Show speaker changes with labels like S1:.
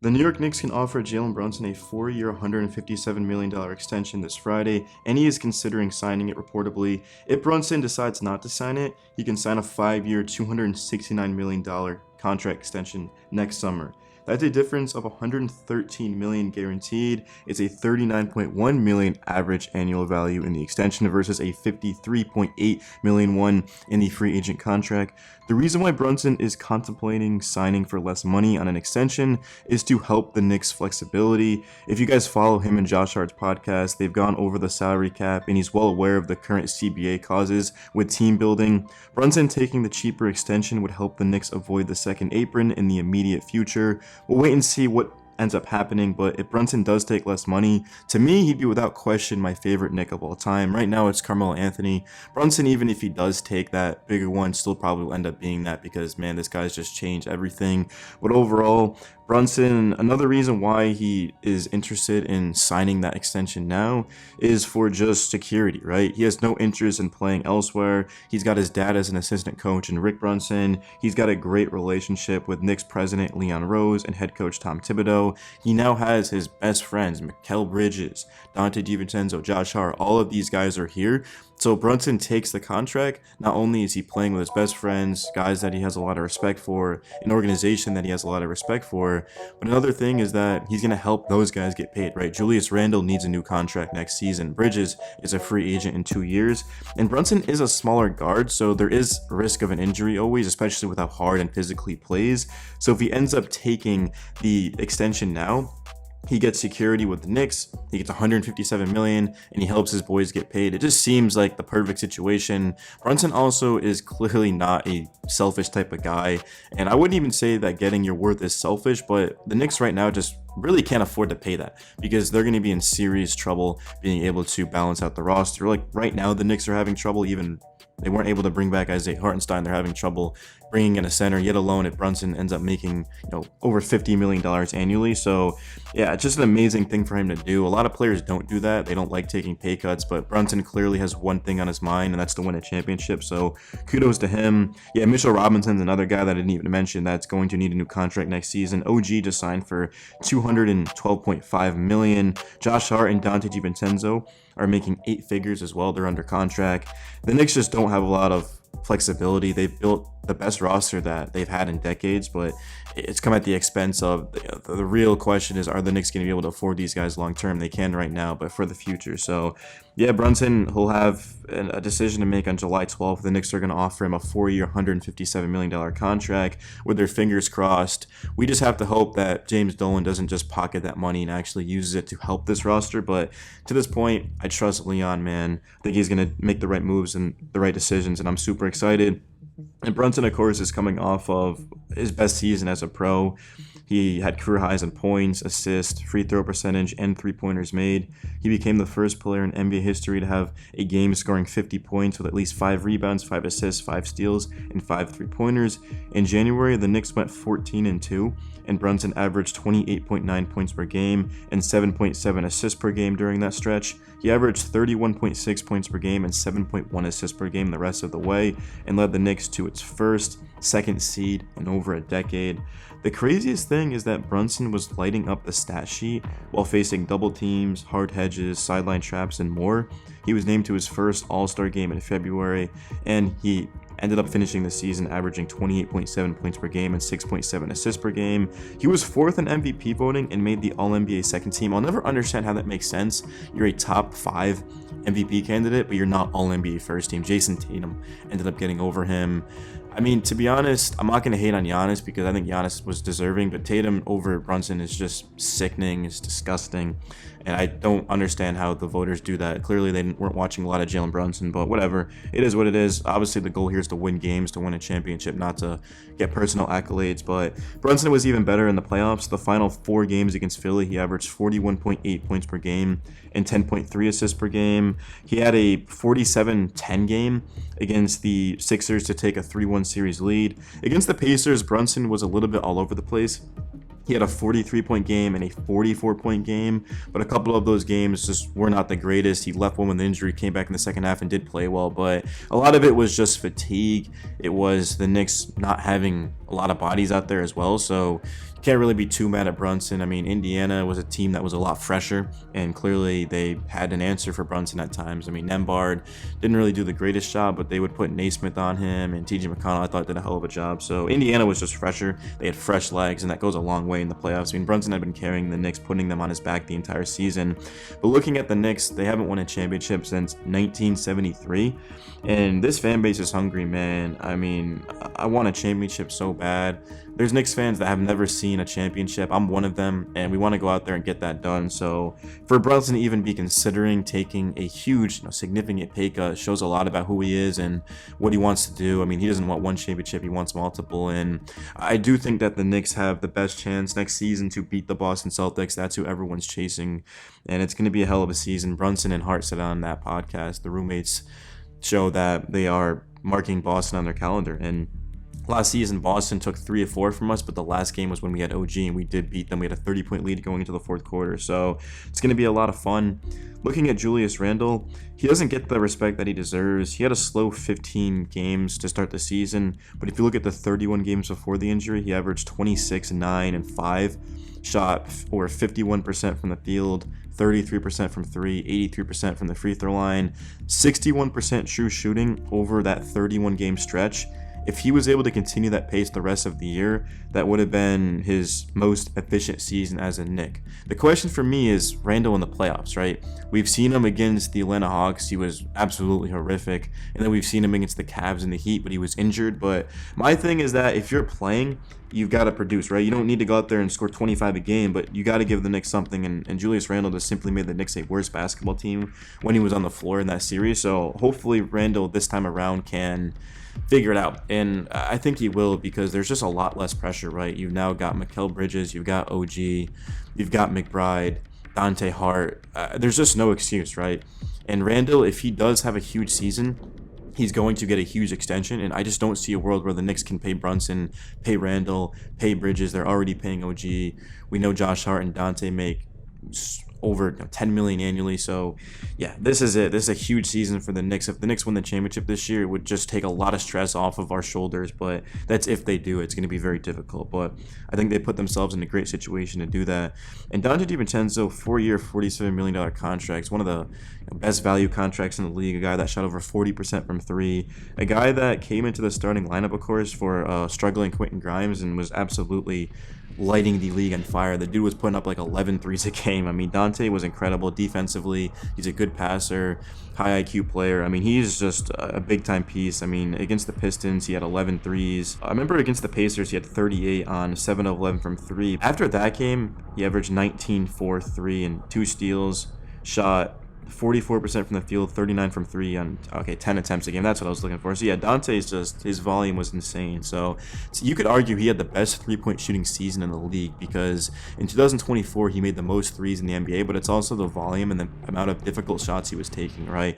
S1: The New York Knicks can offer Jalen Brunson a 4-year, $157 million extension this Friday, and he is considering signing it reportedly. If Brunson decides not to sign it, he can sign a 5-year, $269 million contract extension next summer. That's a difference of $113 million guaranteed. It's a $39.1 million average annual value in the extension versus a $53.8 million one in the free agent contract. The reason why Brunson is contemplating signing for less money on an extension is to help the Knicks' flexibility. If you guys follow him and Josh Hart's podcast, they've gone over the salary cap and he's well aware of the current CBA causes with team building. Brunson taking the cheaper extension would help the Knicks avoid the second apron in the immediate future. We'll wait and see what ends up happening, but if Brunson does take less money, to me, he'd be without question my favorite Knick of all time. Right now, it's Carmelo Anthony. Brunson, even if he does take that bigger one, still probably will end up being that because, man, this guy's just changed everything. But overall, Brunson, another reason why he is interested in signing that extension now is for just security, right? He has no interest in playing elsewhere. He's got his dad as an assistant coach in Rick Brunson. He's got a great relationship with Knicks president Leon Rose and head coach Tom Thibodeau. He now has his best friends, Mikal Bridges, Donte DiVincenzo, Josh Hart. All of these guys are here. So Brunson takes the contract. Not only is he playing with his best friends, guys that he has a lot of respect for, an organization that he has a lot of respect for, but another thing is that he's going to help those guys get paid, right? Julius Randle needs a new contract next season. Bridges is a free agent in 2 years. And Brunson is a smaller guard, so there is risk of an injury always, especially with how hard and physically he plays. So if he ends up taking the extension now, he gets security with the Knicks, he gets $157 million, and he helps his boys get paid. It just seems like the perfect situation. Brunson also is clearly not a selfish type of guy, and I wouldn't even say that getting your worth is selfish, but the Knicks right now just really can't afford to pay that because they're going to be in serious trouble being able to balance out the roster. Like right now, the Knicks are having trouble even. They weren't able to bring back Isaiah Hartenstein. They're having trouble bringing in a center, yet alone if Brunson ends up making, over $50 million annually. So yeah, it's just an amazing thing for him to do. A lot of players don't do that. They don't like taking pay cuts, but Brunson clearly has one thing on his mind, and that's to win a championship. So kudos to him. Yeah, Mitchell Robinson's another guy that I didn't even mention that's going to need a new contract next season. OG just signed for $212.5 million. Josh Hart and Donte DiVincenzo are making 8 figures as well. They're under contract. The Knicks just don't have a lot of flexibility. They've built the best roster that they've had in decades, but it's come at the expense of the real question is, are the Knicks going to be able to afford these guys long term? They can right now, but for the future. So yeah, Brunson will have a decision to make on July 12th. The Knicks are going to offer him a 4-year, $157 million contract with their fingers crossed. We just have to hope that James Dolan doesn't just pocket that money and actually uses it to help this roster. But to this point, I trust Leon, man. I think he's going to make the right moves and the right decisions, and I'm super excited. And Brunson, of course, is coming off of his best season as a pro. He had career highs in points, assists, free throw percentage, and three-pointers made. He became the first player in NBA history to have a game scoring 50 points with at least 5 rebounds, 5 assists, 5 steals, and 5 three-pointers. In January, the Knicks went 14-2, and Brunson averaged 28.9 points per game and 7.7 assists per game during that stretch. He averaged 31.6 points per game and 7.1 assists per game the rest of the way, and led the Knicks to its second seed in over a decade. The craziest thing is that Brunson was lighting up the stat sheet while facing double teams, hard hedges, sideline traps, and more. He was named to his first All-Star game in February, and he ended up finishing the season averaging 28.7 points per game and 6.7 assists per game. He was 4th in MVP voting and made the All-NBA second team. I'll never understand how that makes sense. You're a top 5 MVP candidate, but you're not All-NBA first team. Jason Tatum ended up getting over him. I mean, to be honest, I'm not going to hate on Giannis because I think Giannis was deserving, but Tatum over Brunson is just sickening. It's disgusting, and I don't understand how the voters do that. Clearly, they weren't watching a lot of Jalen Brunson, but whatever. It is what it is. Obviously, the goal here is to win games, to win a championship, not to get personal accolades, but Brunson was even better in the playoffs. The final 4 games against Philly, he averaged 41.8 points per game and 10.3 assists per game. He had a 47-10 game against the Sixers to take a 3-1 series lead. Against the Pacers, Brunson was a little bit all over the place. He had a 43-point game and a 44-point game, but a couple of those games just were not the greatest. He left one with an injury, came back in the second half and did play well, but a lot of it was just fatigue. It was the Knicks not having a lot of bodies out there as well, so you can't really be too mad at Brunson. I mean, Indiana was a team that was a lot fresher, and clearly they had an answer for Brunson at times. I mean, Nembhard didn't really do the greatest job, but they would put Naismith on him, and TJ McConnell I thought did a hell of a job. So Indiana was just fresher. They had fresh legs, and that goes a long way in the playoffs. I mean, Brunson had been carrying the Knicks, putting them on his back the entire season. But looking at the Knicks, they haven't won a championship since 1973, and this fan base is hungry, man. I mean, I want a championship so bad. There's Knicks fans that have never seen a championship. I'm one of them, and we want to go out there and get that done. So for Brunson to even be considering taking a huge, significant pay cut shows a lot about who he is and what he wants to do. I mean, he doesn't want one championship, he wants multiple, and I do think that the Knicks have the best chance next season to beat the Boston Celtics. That's who everyone's chasing, and it's going to be a hell of a season. Brunson and Hart said on that podcast, the roommates show that they are marking Boston on their calendar, and last season, Boston took 3 of 4 from us, but the last game was when we had OG and we did beat them. We had a 30-point lead going into the fourth quarter, so it's going to be a lot of fun. Looking at Julius Randle, he doesn't get the respect that he deserves. He had a slow 15 games to start the season, but if you look at the 31 games before the injury, he averaged 26, 9, and 5, shot over 51% from the field, 33% from 3, 83% from the free throw line, 61% true shooting over that 31 game stretch. If he was able to continue that pace the rest of the year, that would have been his most efficient season as a Knick. The question for me is Randle in the playoffs, right? We've seen him against the Atlanta Hawks. He was absolutely horrific. And then we've seen him against the Cavs and the Heat, but he was injured. But my thing is that if you're playing, you've got to produce, right? You don't need to go out there and score 25 a game, but you got to give the Knicks something. And Julius Randle just simply made the Knicks a worse basketball team when he was on the floor in that series. So hopefully Randle this time around can figure it out, and I think he will, because there's just a lot less pressure, right? You've now got Mikal Bridges, you've got OG, you've got McBride, Dante Hart. There's just no excuse, right? And Randle, if he does have a huge season, he's going to get a huge extension, and I just don't see a world where the Knicks can pay Brunson, pay Randle, pay Bridges. They're already paying OG. We know Josh Hart and Dante make over 10 million annually. So yeah, this is it. This is a huge season for the Knicks. If the Knicks win the championship this year, it would just take a lot of stress off of our shoulders, but that's if they do. It's going to be very difficult, but I think they put themselves in a great situation to do that. And Donte DiVincenzo, 4-year $47 million contracts, one of the best value contracts in the league, a guy that shot over 40% from 3, a guy that came into the starting lineup, of course, for struggling Quentin Grimes and was absolutely lighting the league on fire. The dude was putting up like 11 threes a game. I mean, Donte was incredible defensively. He's a good passer, high IQ player. I mean, he's just a big-time piece. I mean, against the Pistons, he had 11 threes. I remember against the Pacers, he had 38 on 7 of 11 from 3. After that game, he averaged 19, 4, 3, and 2 steals, shot 44% from the field, 39 from 3 on 10 attempts a game. That's what I was looking for. So yeah, Dante's just, his volume was insane. So you could argue he had the best 3-point shooting season in the league, because in 2024 he made the most threes in the NBA, but it's also the volume and the amount of difficult shots he was taking, right?